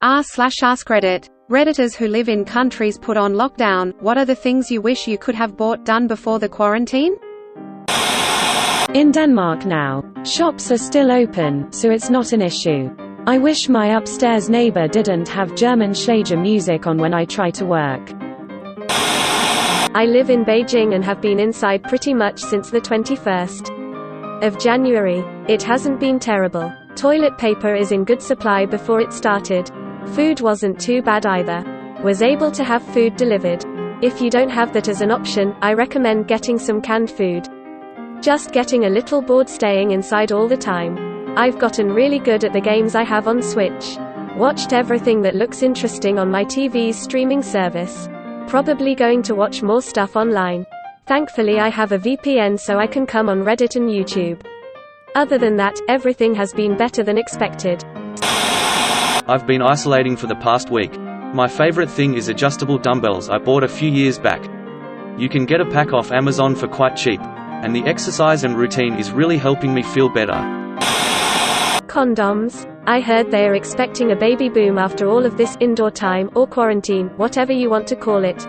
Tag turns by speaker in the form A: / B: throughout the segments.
A: r/AskReddit. Redditors who live in countries put on lockdown. What are the things you wish you could have bought done before the quarantine?
B: In Denmark now, shops are still open, so it's not an issue. I wish my upstairs neighbor didn't have German Schlager music on when I try to work.
C: I live in Beijing and have been inside pretty much since the 21st of January. It hasn't been terrible. Toilet paper is in good supply before it started. Food wasn't too bad either. Was able to have food delivered. If you don't have that as an option, I recommend getting some canned food. Just getting a little bored staying inside all the time. I've gotten really good at the games I have on Switch. Watched everything that looks interesting on my TV's streaming service. Probably going to watch more stuff online. Thankfully I have a VPN so I can come on Reddit and YouTube. Other than that, everything has been better than expected.
D: I've been isolating for the past week. My favorite thing is adjustable dumbbells I bought a few years back. You can get a pack off Amazon for quite cheap, and the exercise and routine is really helping me feel better.
C: Condoms. I heard they are expecting a baby boom after all of this indoor time, or quarantine, whatever you want to call it.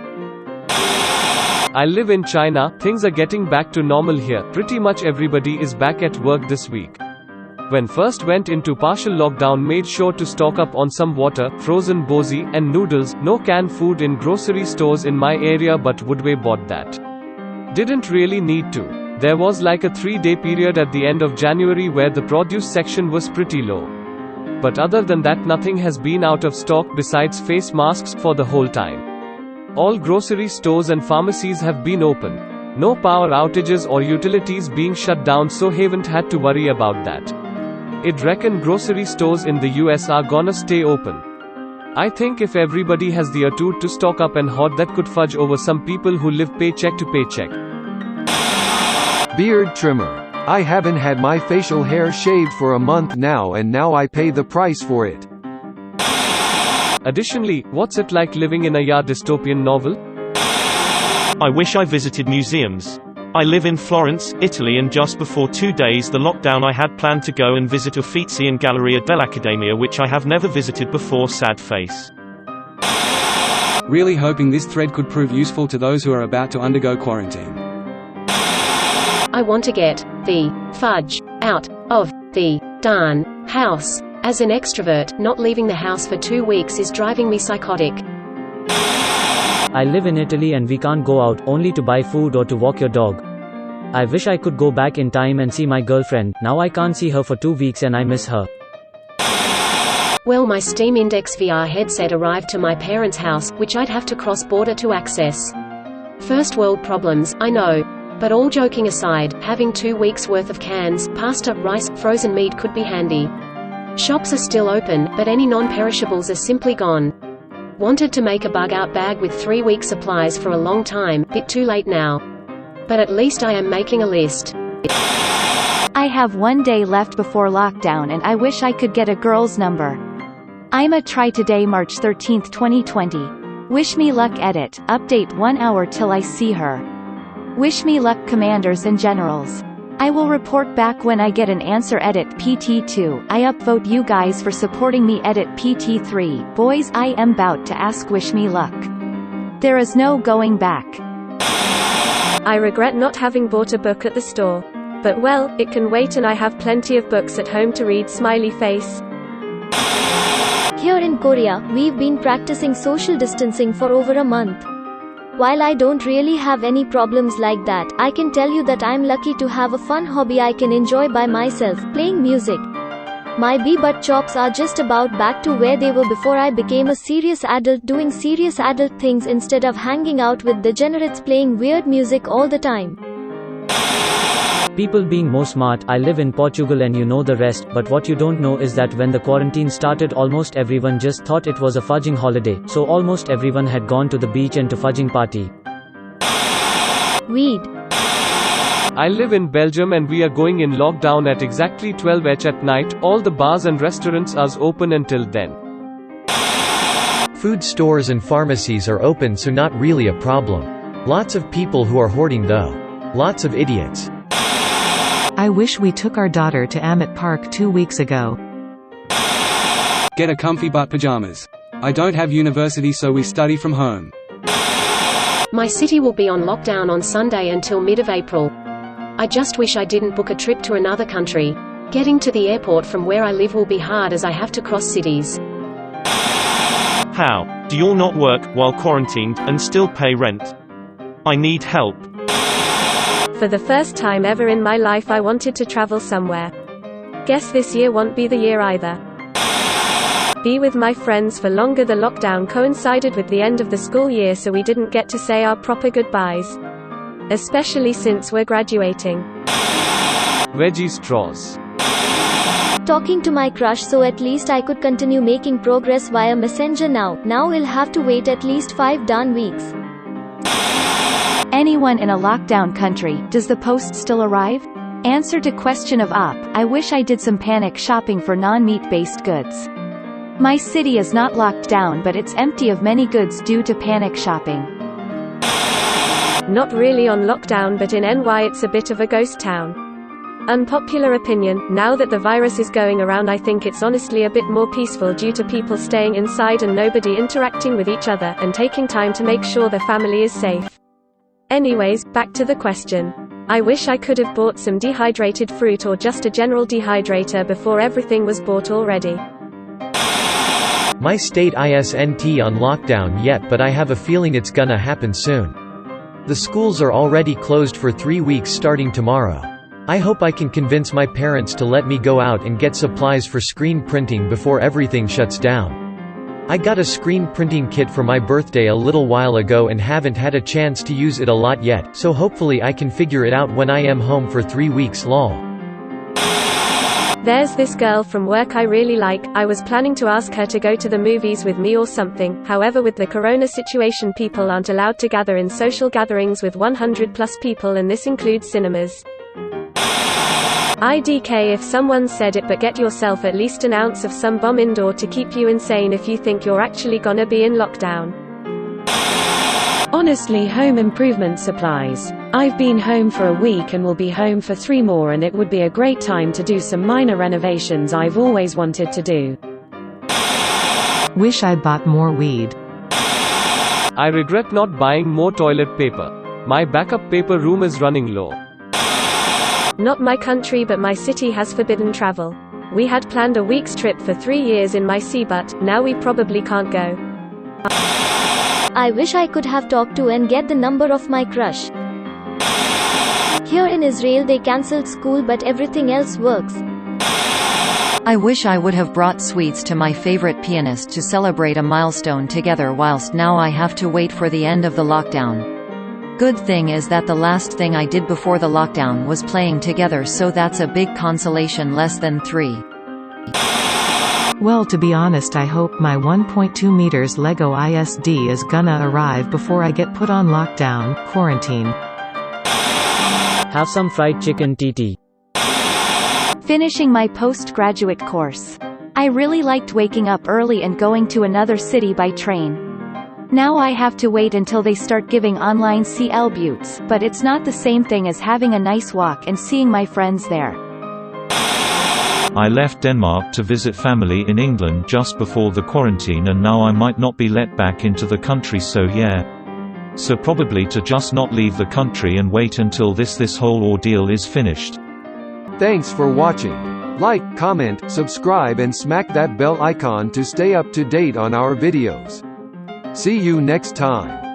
E: I live in China. Things are getting back to normal here. Pretty much everybody is back at work this week. When first went into partial lockdown, made sure to stock up on some water, frozen bozi, and noodles. No canned food in grocery stores in my area, but Woodway bought that. Didn't really need to. There was like a 3-day period at the end of January where the produce section was pretty low. But other than that, nothing has been out of stock besides face masks for the whole time. All grocery stores and pharmacies have been open. No power outages or utilities being shut down, so haven't had to worry about that. I'd reckon grocery stores in the US are gonna stay open. I think if everybody has the attitude to stock up and hoard, that could fudge over some people who live paycheck to paycheck.
F: Beard trimmer. I haven't had my facial hair shaved for a month now, and now I pay the price for it.
E: Additionally, what's it like living in a dystopian novel?
G: I wish I visited museums. I live in Florence, Italy, and just before 2 days the lockdown I had planned to go and visit Uffizi and Galleria dell'Accademia, which I have never visited before. Sad face.
H: Really hoping this thread could prove useful to those who are about to undergo quarantine.
I: I want to get the fudge out of the darn house. As an extrovert, not leaving the house for 2 weeks is driving me psychotic.
J: I live in Italy and we can't go out, only to buy food or to walk your dog. I wish I could go back in time and see my girlfriend. Now I can't see her for 2 weeks and I miss her.
I: Well, my Steam Index VR headset arrived to my parents' house, which I'd have to cross border to access. First world problems, I know. But all joking aside, having 2 weeks worth of cans, pasta, rice, frozen meat could be handy. Shops are still open, but any non-perishables are simply gone. Wanted to make a bug-out bag with 3 weeks supplies for a long time, bit too late now. But at least I am making a list.
K: I have 1 day left before lockdown and I wish I could get a girl's number. I'ma try today, March 13th, 2020. Wish me luck, edit. Update 1 hour till I see her. Wish me luck, commanders and generals. I will report back when I get an answer, edit PT2. I upvote you guys for supporting me, edit PT3. Boys, I am about to ask, wish me luck. There is no going back.
C: I regret not having bought a book at the store. But well, it can wait and I have plenty of books at home to read, smiley face.
L: Here in Korea, we've been practicing social distancing for over a month. While I don't really have any problems like that, I can tell you that I'm lucky to have a fun hobby I can enjoy by myself, playing music. My butt chops are just about back to where they were before I became a serious adult, doing serious adult things instead of hanging out with degenerates playing weird music all the time.
J: People being more smart. I live in Portugal and you know the rest, but what you don't know is that when the quarantine started, almost everyone just thought it was a fudging holiday, so almost everyone had gone to the beach and to fudging party.
L: Weed.
E: I live in Belgium and we are going in lockdown at exactly 12h at night. All the bars and restaurants are open until then.
M: Food stores and pharmacies are open, so not really a problem. Lots of people who are hoarding though. Lots of idiots.
N: I wish we took our daughter to Amit Park 2 weeks ago.
H: get a comfy butt pajamas. I don't have university, so we study from home.
I: My city will be on lockdown on Sunday until mid of April. I just wish I didn't book a trip to another country. Getting to the airport from where I live will be hard as I have to cross cities.
G: How do you all not work while quarantined and still pay rent? I need help.
C: For the first time ever in my life I wanted to travel somewhere. Guess this year won't be the year either. Be with my friends for longer. The lockdown coincided with the end of the school year, so we didn't get to say our proper goodbyes. Especially since we're graduating.
E: Veggie straws.
L: Talking to my crush, so at least I could continue making progress via Messenger now. Now we'll have to wait at least 5 darn weeks.
K: Anyone in a lockdown country, does the post still arrive? Answer to question of op, I wish I did some panic shopping for non-meat based goods. My city is not locked down, but it's empty of many goods due to panic shopping.
C: Not really on lockdown, but in NY it's a bit of a ghost town. Unpopular opinion, now that the virus is going around, I think it's honestly a bit more peaceful due to people staying inside and nobody interacting with each other, and taking time to make sure their family is safe. Anyways, back to the question. I wish I could have bought some dehydrated fruit or just a general dehydrator before everything was bought already.
M: My state isn't on lockdown yet, but I have a feeling it's gonna happen soon. The schools are already closed for 3 weeks starting tomorrow. I hope I can convince my parents to let me go out and get supplies for screen printing before everything shuts down. I got a screen printing kit for my birthday a little while ago and haven't had a chance to use it a lot yet, so hopefully I can figure it out when I am home for 3 weeks lol.
C: There's this girl from work I really like. I was planning to ask her to go to the movies with me or something. However, with the corona situation, people aren't allowed to gather in social gatherings with 100+ people, and this includes cinemas. IDK if someone said it, but get yourself at least an ounce of some bomb indoor to keep you insane if you think you're actually gonna be in lockdown.
B: Honestly, home improvement supplies. I've been home for a week and will be home for 3 more, and it would be a great time to do some minor renovations I've always wanted to do.
N: Wish I bought more weed.
E: I regret not buying more toilet paper. My backup paper room is running low.
C: Not my country, but my city has forbidden travel. We had planned a week's trip for 3 years in my city, but now we probably can't go.
L: I wish I could have talked to and get the number of my crush. Here in Israel they cancelled school, but everything else works.
O: I wish I would have brought sweets to my favorite pianist to celebrate a milestone together, whilst now I have to wait for the end of the lockdown. Good thing is that the last thing I did before the lockdown was playing together, so that's a big consolation. Less than 3.
N: Well, to be honest, I hope my 1.2 meters Lego ISD is gonna arrive before I get put on lockdown, quarantine.
J: Have some fried chicken TT.
K: Finishing my postgraduate course. I really liked waking up early and going to another city by train. Now I have to wait until they start giving online CL buttes, but it's not the same thing as having a nice walk and seeing my friends there.
P: I left Denmark to visit family in England just before the quarantine, and now I might not be let back into the country, so yeah. So probably to just not leave the country and wait until this whole ordeal is finished.
F: Thanks for watching. Like, comment, subscribe and smack that bell icon to stay up to date on our videos. See you next time.